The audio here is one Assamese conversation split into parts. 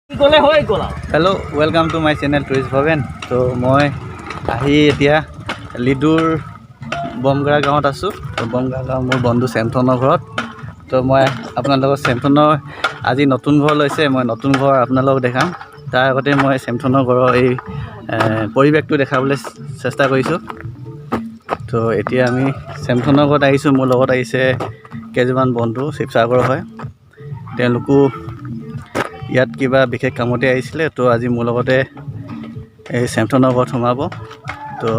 Hello' welcome to my channel tourist Bhaben. তো মই এতিয়া লিডুৰ বমগৰা গাঁৱত আছোঁ। তো বমগৰা গাঁও মোৰ বন্ধু চেমথনৰ ঘৰত। তো মই আপোনালোকক চেমথনৰ আজি নতুন ঘৰ লৈছে, মই নতুন ঘৰ আপোনালোকক দেখাম। তাৰ আগতে মই চেমথনৰ ঘৰৰ এই পৰিৱেশটো দেখাবলৈ চেষ্টা কৰিছোঁ। তো এতিয়া আমি চেমথনৰ ঘৰত আহিছোঁ। মোৰ লগত আহিছে কেইজনমান বন্ধু, শিৱসাগৰৰ হয়। তেওঁলোকো ইয়াত কিবা বিশেষ কামতে আহিছিলে। তো আজি মোৰ লগতে এই চেমথনৰ ঘৰত সোমাব। তো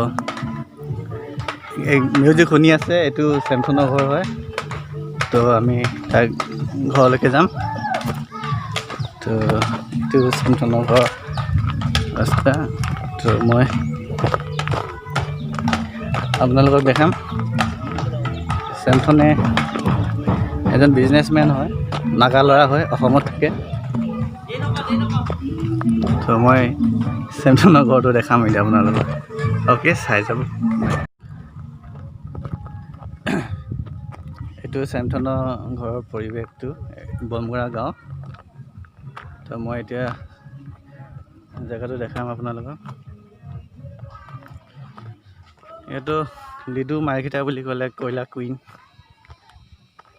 এই মিউজিক শুনি আছে, এইটো চেমথনৰ ঘৰ হয়। তো আমি তাৰ ঘৰলৈকে যাম। তো এইটো চেমথনৰ ঘৰ ৰাস্তা। তো মই আপোনালোকক দেখাম। চেমথনে এজন বিজনেছমেন হয়, নাগা ল'ৰা হয়, অসমত থাকে। তো মই চেমথনৰ ঘৰটো দেখাম এতিয়া আপোনালোকক। অ'কে, চাই যাব। এইটো চেমথনৰ ঘৰৰ পৰিৱেশটো, বমগৰা গাঁও। তো মই এতিয়া জেগাটো দেখাম আপোনালোকক। এইটো লিডু মাৰ্ঘেৰিটা বুলি ক'লে কয়লা কুইন।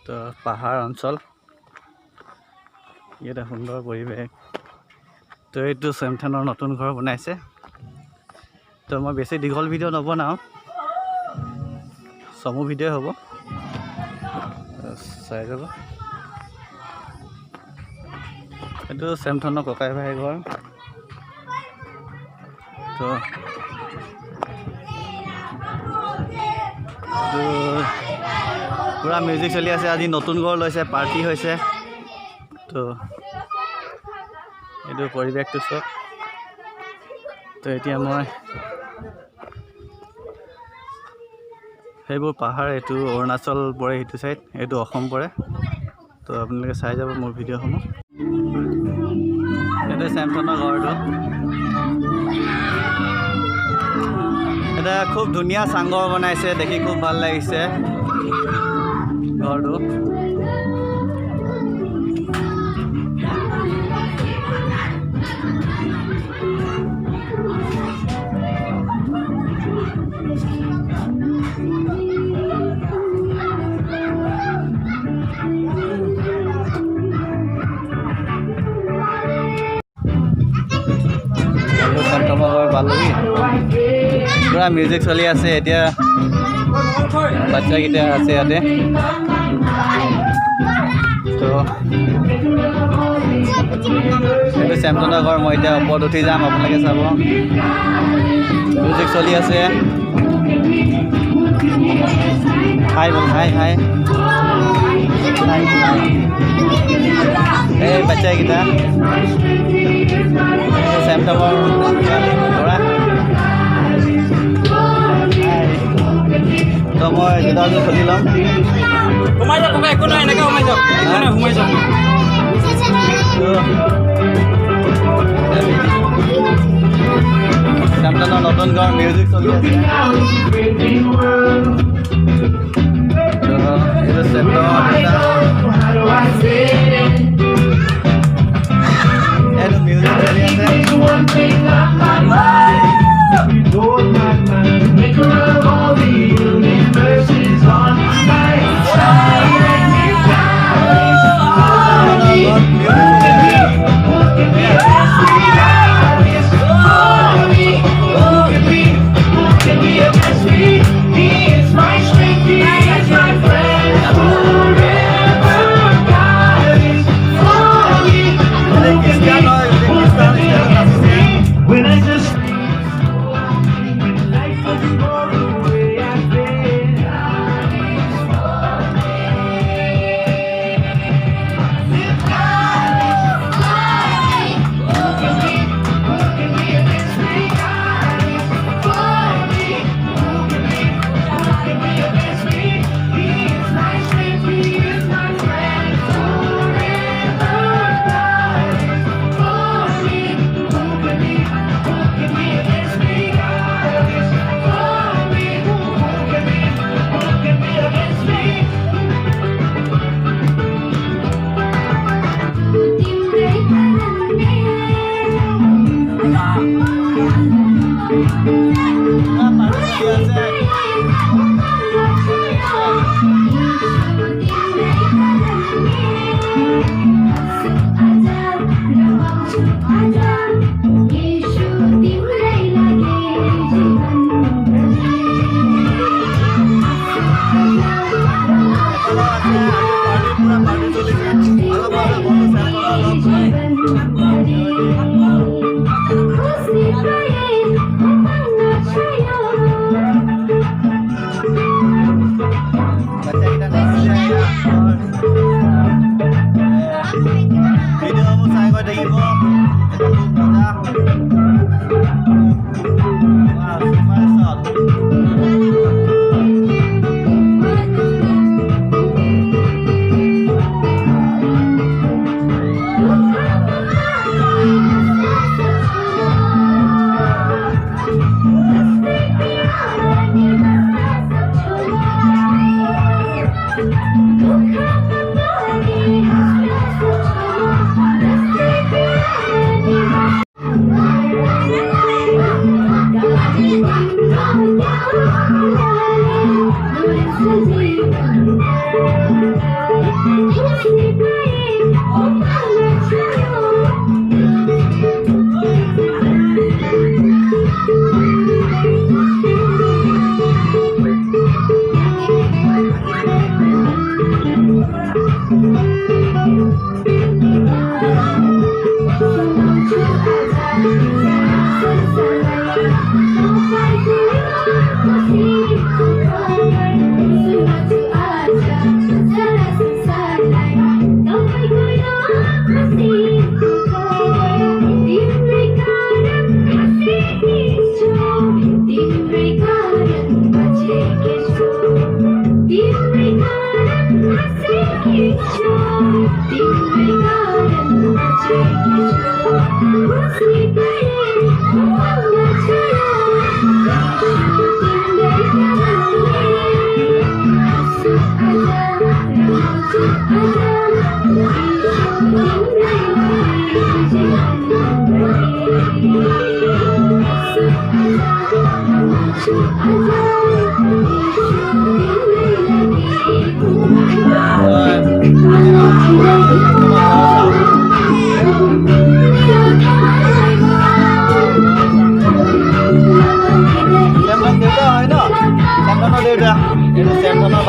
তো পাহাৰ অঞ্চল, ইয়াতে সুন্দৰ পৰিৱেশ। তো এইটো চেমথনৰ নতুন ঘৰ বনাইছে। তো মই বেছি দীঘল ভিডিঅ' নবনাওঁ, চমু ভিডিঅ' হ'ব, চাই যাব। এইটো চেমথনৰ ককাই ভাই ঘৰ। তো পূৰা মিউজিক চলি আছে। আজি নতুন ঘৰ লৈছে, পাৰ্টি হৈছে। তো এইটো পৰিৱেশটো চব। তো এতিয়া মই সেইবোৰ পাহাৰ, এইটো অৰুণাচল পৰে, সেইটো চাইড, এইটো অসম পৰে। তো আপোনালোকে চাই যাব মোৰ ভিডিঅ'সমূহ। এইটো চেমথনৰ ঘৰটো। এটা খুব ধুনীয়া চাংঘৰ বনাইছে, দেখি খুব ভাল লাগিছে ঘৰটো। পুৰা মিউজিক চলি আছে। এতিয়া বাচ্চাকেইটা আছে ইয়াতে। তো এইটো চেমথনৰ ঘৰ। মই এতিয়া ওপৰত উঠি যাম, আপোনালোকে চাব। মিউজিক চলি আছে। হাই বল, হাই হাই। এই বাচ্চাকেইটা চেমথনৰ ল'ৰা। তো মই জোতাযোৰ খুলি ল'ম। সোমাই যাওক, একো নাই, এনেকৈ সোমাই যাওক, সোমাই যাওক। চেমথনৰ নতুন ঘৰ, মিউজিক চলি আছে। এইটো চেমথনৰ এইটো মিউজিক চলি আছে।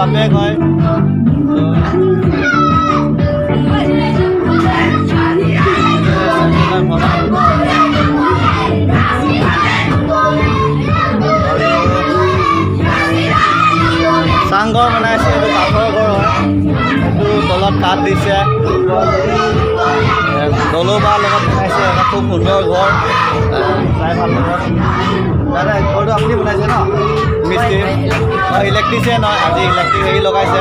বাপেক হয় চাংঘৰ বনাইছে এইটো কাঠৰ ঘৰ হয় এইটো তলত কাঠ দিছে দলৌবাৰ লগত বনাইছে এটা খুব সুন্দৰ ঘৰ চাই ভাল লাগে দাদা ঘৰটো আপুনি বনাইছে ন মিস্ত্ৰী মই ইলেক্ট্ৰিচিয়ান হয় আজি ইলেক্ট্ৰিক হেৰি লগাইছে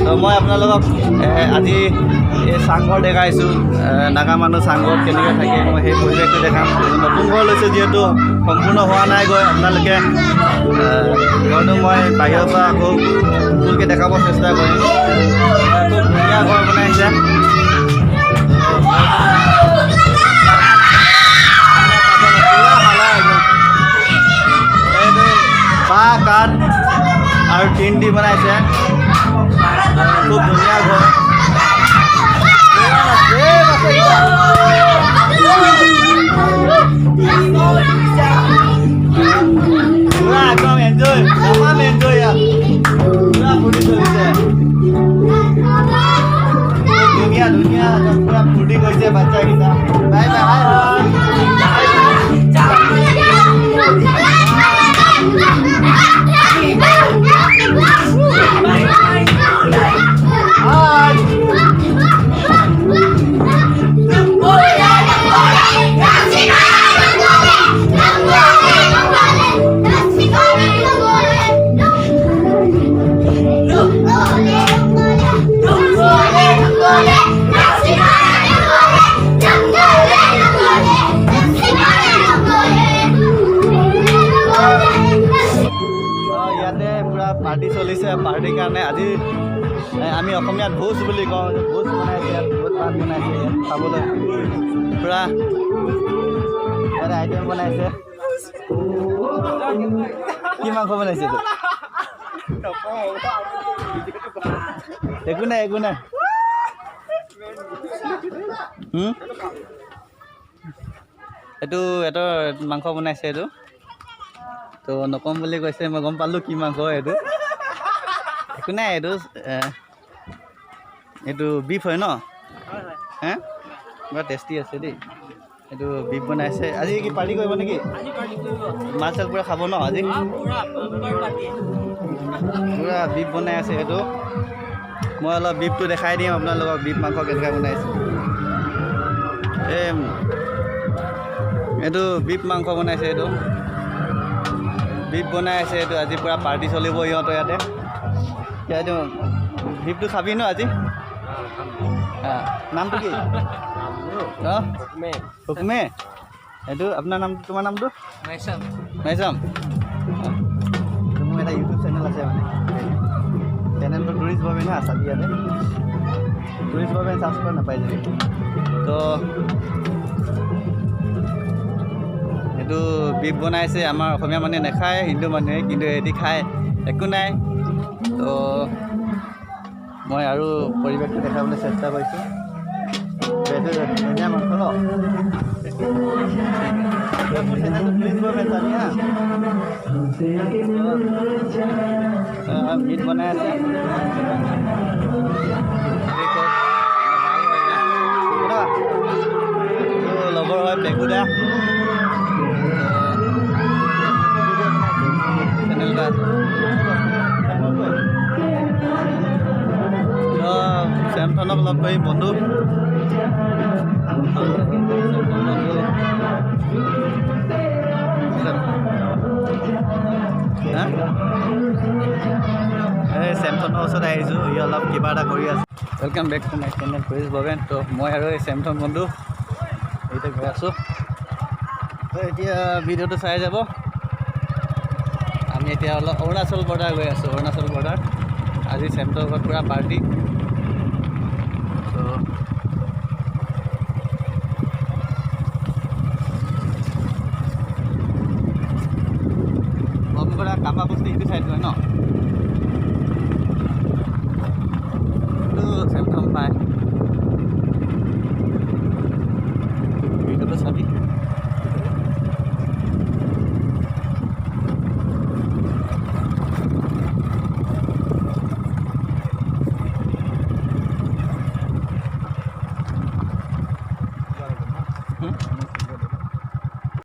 তো মই আপোনালোকক আজি এই চাংঘৰ দেখাইছোঁ নাগা মানুহ চাংঘৰত কেনেকৈ থাকে মই সেই পৰিৱেশটো দেখাম নতুন ঘৰ লৈছোঁ যিহেতু সম্পূৰ্ণ হোৱা নাই গৈ আপোনালোকে ঘৰটো মই বাহিৰৰ পৰা আকৌ ফুলকৈ দেখাব চেষ্টা কৰিম খুব ধুনীয়া ঘৰ বনাইছে বাঁহ কাঠ আৰু টিন দি বনাইছে খুব ধুনীয়া ঘৰ পুৰা একদম এনজয় তামাম এনজয় ইয়াত পুৰা ফূৰ্তি চলিছে ধুনীয়া ধুনীয়া পুৰা ফূৰ্তি কৰিছে বাচ্চাকেইটা বাই বাই পাৰ্টি চলিছে পাৰ্টিৰ কাৰণে আজি আমি অসমীয়াত ভোজ বুলি কওঁ ভোজ বনাইছে ইয়াত বহুত ভাত বনাইছে ইয়াত খাবলৈ পূৰা ইয়াত আইটেম বনাইছে কি মাংস বনাইছে এইটো? একো নাই একো নাই এইটো এটা মাংস বনাইছে এইটো তো নকম বুলি কৈছে মই গম পালোঁ কি মাংস এইটো একো নাই এইটো বিফ হয় ন হে বৰ টেষ্টি আছে দেই এইটো বিফ বনাইছে আজি কি পাৰ্টি কৰিব নেকি মাছ চাছ পূৰা খাব ন আজি পূৰা বিফ বনাই আছে এইটো মই অলপ বিফটো দেখাই দিম আপোনালোকক বিফ মাংস কেনেকৈ বনাইছে এইটো বিফ মাংস বনাইছে এইটো বিফ বনাই আছে এইটো আজি পূৰা পাৰ্টি চলিব ইহঁতৰ ইয়াতে এইটো বিফটো খাবি ন আজি নামটো কি অঁ হুকুমে এইটো আপোনাৰ নামটো তোমাৰ নামটো মাইচাম মোৰ এটা ইউটিউব চেনেল আছে মানে চেনেলটো টুৰিষ্ট ভৱেন হা চাবি ইয়াতে টুৰিষ্ট ভৱেন চাৰ্চ কৰা নাপাই যাবি তো এইটো বিফ বনাইছে আমাৰ অসমীয়া মানুহে নাখায় হিন্দু মানুহে কিন্তু এটি খায় একো নাই তো মই আৰু পৰিৱেশটো দেখাবলৈ চেষ্টা কৰিছোঁ এইটো ধুনীয়া মাংস ন মিট বনাই আছে লগৰ হয় পেকুদা চেনেলটা চেমথনক লগ কৰি বন্ধু এই চেমথনৰ ওচৰত আহিছোঁ ই অলপ কিবা এটা কৰি আছে welcome back to my channel tourist Bhaben তো মই আৰু এই চেমথন বন্ধু এইতে গৈ আছোঁ তো এতিয়া ভিডিঅ'টো চাই যাব আমি এতিয়া অলপ অৰুণাচল বৰ্ডাৰ গৈ আছোঁ অৰুণাচল বৰ্ডাৰ আজি চেমথনৰ ঘৰত পূৰা পাৰ্টি তো বমগড়া কামা বস্তি সেইটো চাইড হয় ন